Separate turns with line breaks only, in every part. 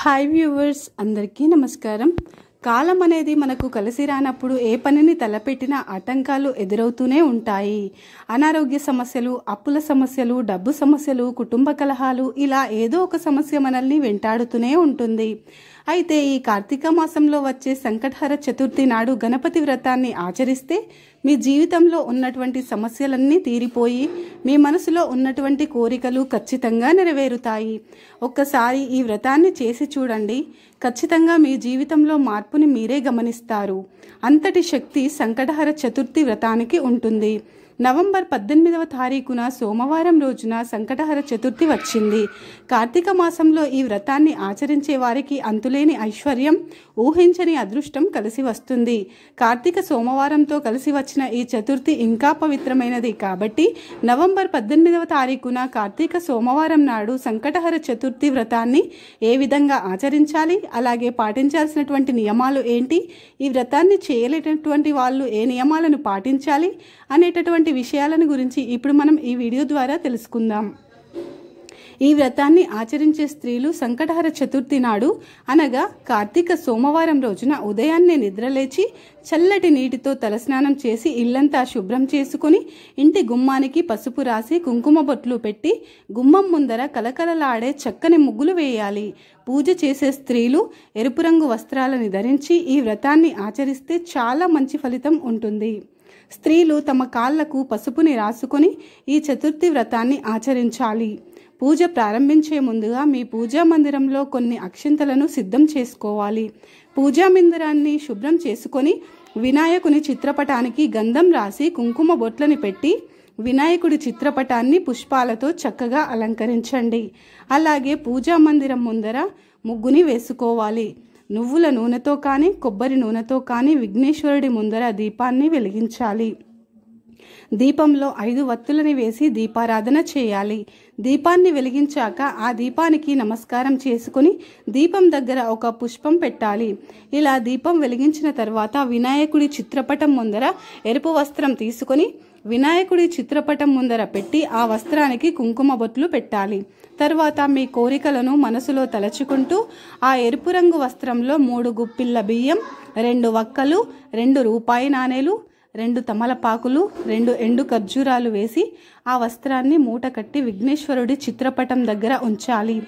Hi viewers, అందరికీ నమస్కారం. కాలం అనేది మనకు కలిసి రానప్పుడు ఏ పనిని తలపెట్టినా ఆటంకాలు ఎదురవుతూనే ఉంటాయి. అనారోగ్య సమస్యలు, అప్పుల సమస్యలు, డబ్బు సమస్యలు, కుటుంబ కలహాలు, ఇలా ఏదో ఒక సమస్య మనల్ని వెంటాడుతూనే ఉంటుంది. అయితే ఈ కార్తీక మాసంలో వచ్చే సంకటహర చతుర్థి నాడు గణపతి వ్రతాన్ని ఆచరిస్తే మీ జీవితంలో ఉన్నటువంటి సమస్యలన్నీ తీరిపోయి మీ మనసులో ఉన్నటువంటి కోరికలు ఖచ్చితంగా నెరవేరుతాయి. ఒక్కసారి ఈ వ్రతాన్ని చేసి చూడండి. ఖచ్చితంగా మీ జీవితంలో మార్పుని మీరే గమనిస్తారు. అంతటి శక్తి సంకటహర చతుర్థి వ్రతానికి ఉంటుంది. నవంబర్ 18వ తారీఖున సోమవారం రోజున సంకటహర చతుర్థి వచ్చింది. కార్తీక మాసంలో ఈ వ్రతాన్ని ఆచరించే వారికి అంతులేని ఐశ్వర్యం, ఊహించని అదృష్టం కలిసి వస్తుంది. కార్తీక సోమవారంతో కలిసి వచ్చిన ఈ చతుర్థి ఇంకా పవిత్రమైనది కాబట్టి నవంబర్ 18వ తారీఖున కార్తీక సోమవారం నాడు సంకటహర చతుర్థి వ్రతాన్ని ఏ విధంగా ఆచరించాలి, అలాగే పాటించాల్సినటువంటి నియమాలు ఏంటి, ఈ వ్రతాన్ని చేయలేనటువంటి వాళ్ళు ఏ నియమాలను పాటించాలి అనేటటువంటి విషయాలను గురించి ఇప్పుడు మనం ఈ వీడియో ద్వారా తెలుసుకుందాం. ఈ వ్రతాన్ని ఆచరించే స్త్రీలు సంకటహర చతుర్థి నాడు అనగా కార్తీక సోమవారం రోజున ఉదయాన్నే నిద్రలేచి చల్లటి నీటితో తలస్నానం చేసి ఇల్లంతా శుభ్రం చేసుకుని ఇంటి గుమ్మానికి పసుపు రాసి కుంకుమ బొట్లు పెట్టి గుమ్మం ముందర కలకలలాడే చక్కని ముగ్గులు వేయాలి. పూజ చేసే స్త్రీలు ఎరుపు రంగు వస్త్రాలను ధరించి ఈ వ్రతాన్ని ఆచరిస్తే చాలా మంచి ఫలితం ఉంటుంది. స్త్రీలు తమ కాళ్లకు పసుపుని రాసుకొని ఈ చతుర్థి వ్రతాన్ని ఆచరించాలి. పూజ ప్రారంభించే ముందుగా మీ పూజా మందిరంలో కొన్ని అక్షింతలను సిద్ధం చేసుకోవాలి. పూజా మందిరాన్ని శుభ్రం చేసుకొని వినాయకుని చిత్రపటానికి గంధం రాసి కుంకుమ బొట్లని పెట్టి వినాయకుడి చిత్రపటాన్ని పుష్పాలతో చక్కగా అలంకరించండి. అలాగే పూజా మందిరం ముందర ముగ్గుని వేసుకోవాలి. నువ్వుల నూనెతో కానీ కొబ్బరి నూనెతో కానీ విఘ్నేశ్వరుడి ముందర దీపాన్ని వెలిగించాలి. దీపంలో 5 వత్తులని వేసి దీపారాధన చేయాలి. దీపాన్ని వెలిగించాక ఆ దీపానికి నమస్కారం చేసుకుని దీపం దగ్గర ఒక పుష్పం పెట్టాలి. ఇలా దీపం వెలిగించిన తర్వాత వినాయకుడి చిత్రపటం ముందర ఎరుపు వస్త్రం తీసుకొని వినాయకుడి చిత్రపటం ముందర పెట్టి ఆ వస్త్రానికి కుంకుమ బొట్లు పెట్టాలి. తర్వాత మీ కోరికలను మనసులో తలచుకుంటూ ఆ ఎరుపు రంగు వస్త్రంలో 3 గుప్పిళ్ళ బియ్యం, 2 వక్కలు, 2 రూపాయి నాణేలు, 2 తమలపాకులు, 2 ఎండు ఖర్జూరాలు వేసి ఆ వస్త్రాన్ని మూట కట్టి విఘ్నేశ్వరుడి చిత్రపటం దగ్గర ఉంచాలి.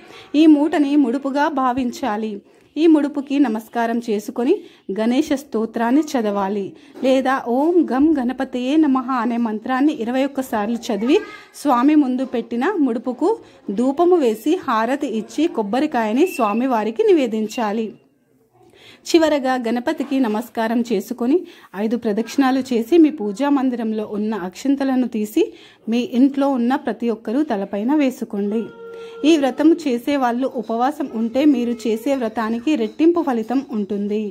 ఈ మూటని ముడుపుగా భావించాలి. ఈ ముడుపుకి నమస్కారం చేసుకొని గణేష స్తోత్రాన్ని చదవాలి. లేదా ఓం గం గణపతయే నమః అనే మంత్రాన్ని 21 సార్లు చదివి స్వామి ముందు పెట్టిన ముడుపుకు ధూపము వేసి హారతి ఇచ్చి కొబ్బరికాయని స్వామివారికి నివేదించాలి. చివరగా గణపతికి నమస్కారం చేసుకొని 5 ప్రదక్షిణాలు చేసి మీ పూజా మందిరంలో ఉన్న అక్షింతలను తీసి మీ ఇంట్లో ఉన్న ప్రతి ఒక్కరూ తలపైన వేసుకోండి. ఈ వ్రతము చేసే వాళ్ళు ఉపవాసం ఉంటే మీరు చేసే వ్రతానికి రెట్టింపు ఫలితం ఉంటుంది.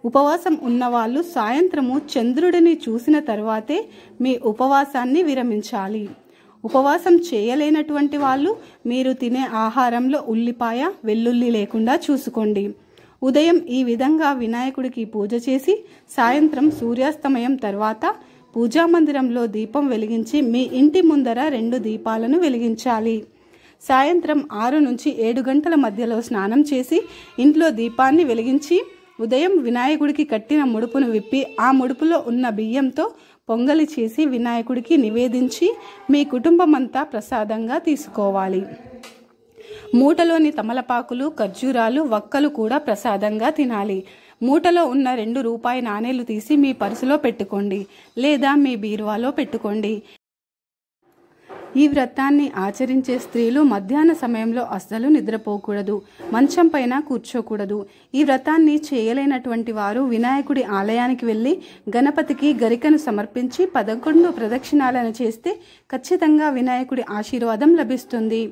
ఉపవాసం ఉన్నవాళ్ళు సాయంత్రము చంద్రుడిని చూసిన తర్వాతే మీ ఉపవాసాన్ని విరమించాలి. ఉపవాసం చేయలేనటువంటి వాళ్ళు మీరు తినే ఆహారంలో ఉల్లిపాయ, వెల్లుల్లి లేకుండా చూసుకోండి. ఉదయం ఈ విధంగా వినాయకుడికి పూజ చేసి సాయంత్రం సూర్యాస్తమయం తర్వాత పూజా మందిరంలో దీపం వెలిగించి మీ ఇంటి ముందర 2 దీపాలను వెలిగించాలి. సాయంత్రం 6 నుంచి 7 గంటల మధ్యలో స్నానం చేసి ఇంట్లో దీపాన్ని వెలిగించి ఉదయం వినాయకుడికి కట్టిన ముడుపును విప్పి ఆ ముడుపులో ఉన్న బియ్యంతో పొంగలి చేసి వినాయకుడికి నివేదించి మీ కుటుంబమంతా ప్రసాదంగా తీసుకోవాలి. మూటలోని తమలపాకులు, ఖర్జూరాలు, వక్కలు కూడా ప్రసాదంగా తినాలి. మూటలో ఉన్న 2 రూపాయి నాణేలు తీసి మీ పర్సులో పెట్టుకోండి లేదా మీ బీరువాలో పెట్టుకోండి. ఈ వ్రతాన్ని ఆచరించే స్త్రీలు మధ్యాహ్న సమయంలో అస్సలు నిద్రపోకూడదు, మంచం పైన కూర్చోకూడదు. ఈ వ్రతాన్ని చేయలేనటువంటి వారు వినాయకుడి ఆలయానికి వెళ్ళి గణపతికి గరికను సమర్పించి 11 ప్రదక్షిణాలను చేస్తే ఖచ్చితంగా వినాయకుడి ఆశీర్వాదం లభిస్తుంది.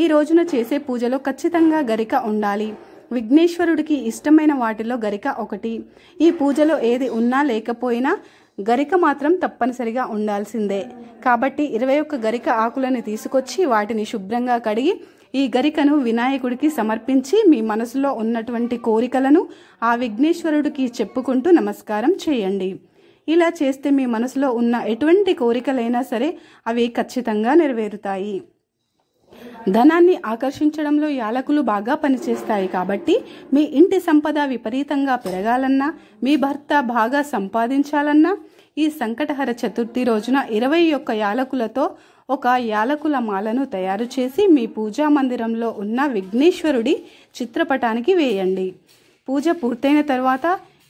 ఈ రోజున చేసే పూజలో ఖచ్చితంగా గరిక ఉండాలి. విఘ్నేశ్వరుడికి ఇష్టమైన వాటిలో గరిక ఒకటి. ఈ పూజలో ఏది ఉన్నా లేకపోయినా గరిక మాత్రం తప్పనిసరిగా ఉండాల్సిందే. కాబట్టి 21 గరిక ఆకులను తీసుకొచ్చి వాటిని శుభ్రంగా కడిగి ఈ గరికను వినాయకుడికి సమర్పించి మీ మనసులో ఉన్నటువంటి కోరికలను ఆ విఘ్నేశ్వరుడికి చెప్పుకుంటూ నమస్కారం చేయండి. ఇలా చేస్తే మీ మనసులో ఉన్న ఎటువంటి కోరికలైనా సరే అవి ఖచ్చితంగా నెరవేరుతాయి. ధనాన్ని ఆకర్షించడంలో యాలకులు బాగా పనిచేస్తాయి. కాబట్టి మీ ఇంటి సంపద విపరీతంగా పెరగాలన్నా, మీ భర్త బాగా సంపాదించాలన్నా ఈ సంకటహర చతుర్థి రోజున 21 యాలకులతో ఒక యాలకుల మాలను తయారు చేసి మీ పూజా మందిరంలో ఉన్న విఘ్నేశ్వరుడి చిత్రపటానికి వేయండి. పూజ పూర్తయిన తర్వాత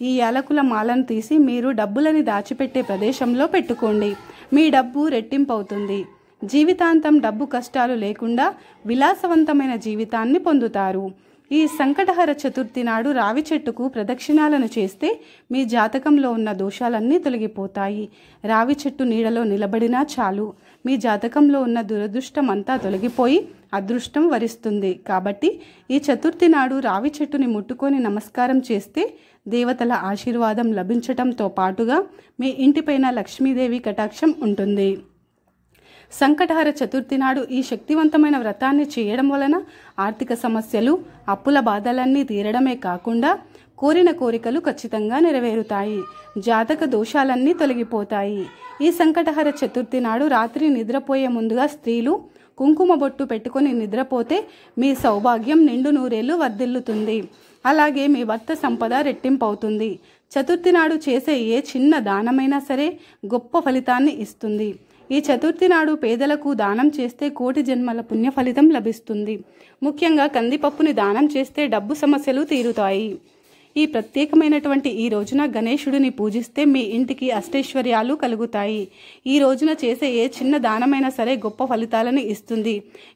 ఈ యాలకుల మాలను తీసి మీరు డబ్బులని దాచిపెట్టే ప్రదేశంలో పెట్టుకోండి. మీ డబ్బు రెట్టింపు అవుతుంది. జీవితాంతం డబ్బు కష్టాలు లేకుండా విలాసవంతమైన జీవితాన్ని పొందుతారు. ఈ సంకటహర చతుర్థి నాడు రావి చెట్టుకు ప్రదక్షిణాలను చేస్తే మీ జాతకంలో ఉన్న దోషాలన్నీ తొలగిపోతాయి. రావి చెట్టు నీడలో నిలబడినా చాలు, మీ జాతకంలో ఉన్న దురదృష్టం అంతా తొలగిపోయి అదృష్టం వరిస్తుంది. కాబట్టి ఈ చతుర్థి నాడు రావి చెట్టుని ముట్టుకొని నమస్కారం చేస్తే దేవతల ఆశీర్వాదం లభించటంతో పాటుగా మీ ఇంటిపైన లక్ష్మీదేవి కటాక్షం ఉంటుంది. సంకటహర చతుర్థి నాడు ఈ శక్తివంతమైన వ్రతాన్ని చేయడం వలన ఆర్థిక సమస్యలు, అప్పుల బాధలన్నీ తీరడమే కాకుండా కోరిన కోరికలు ఖచ్చితంగా నెరవేరుతాయి. జాతక దోషాలన్నీ తొలగిపోతాయి. ఈ సంకటహర చతుర్థి నాడు రాత్రి నిద్రపోయే ముందుగా స్త్రీలు కుంకుమ బొట్టు పెట్టుకొని నిద్రపోతే మీ సౌభాగ్యం నిండు నూరేళ్లు వర్ధిల్లుతుంది. అలాగే మీ భర్త సంపద రెట్టింపు అవుతుంది. చతుర్థి నాడు చేసే ఏ చిన్న దానమైనా సరే గొప్ప ఫలితాన్ని ఇస్తుంది. ఈ చతుర్థి నాడు పేదలకు దానం చేస్తే కోటి జన్మల పుణ్య ఫలితం లభిస్తుంది. ముఖ్యంగా కందిపప్పుని దానం చేస్తే డబ్బు సమస్యలు తీరుతాయి. ఈ ప్రత్యేకమైనటువంటి ఈ రోజున గణేశుడిని పూజిస్తే మీ ఇంటికి అష్టైశ్వర్యాలు కలుగుతాయి. ఈ రోజున చేసే ఏ చిన్న దానమైనా సరే గొప్ప ఫలితాలను ఇస్తుంది.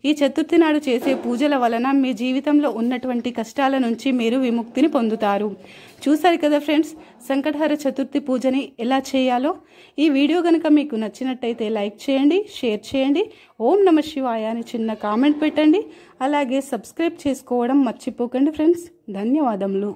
ఈ చతుర్థి నాడు చేసే పూజల వలన మీ జీవితంలో ఉన్నటువంటి కష్టాల నుంచి మీరు విముక్తిని పొందుతారు. చూసారు కదా ఫ్రెండ్స్, సంకటహర చతుర్థి పూజని ఎలా చేయాలో. ఈ వీడియో కనుక మీకు నచ్చినట్టయితే లైక్ చేయండి, షేర్ చేయండి, ఓం నమః శివాయ అని చిన్న కామెంట్ పెట్టండి. అలాగే సబ్స్క్రైబ్ చేసుకోవడం మర్చిపోకండి ఫ్రెండ్స్. ధన్యవాదములు.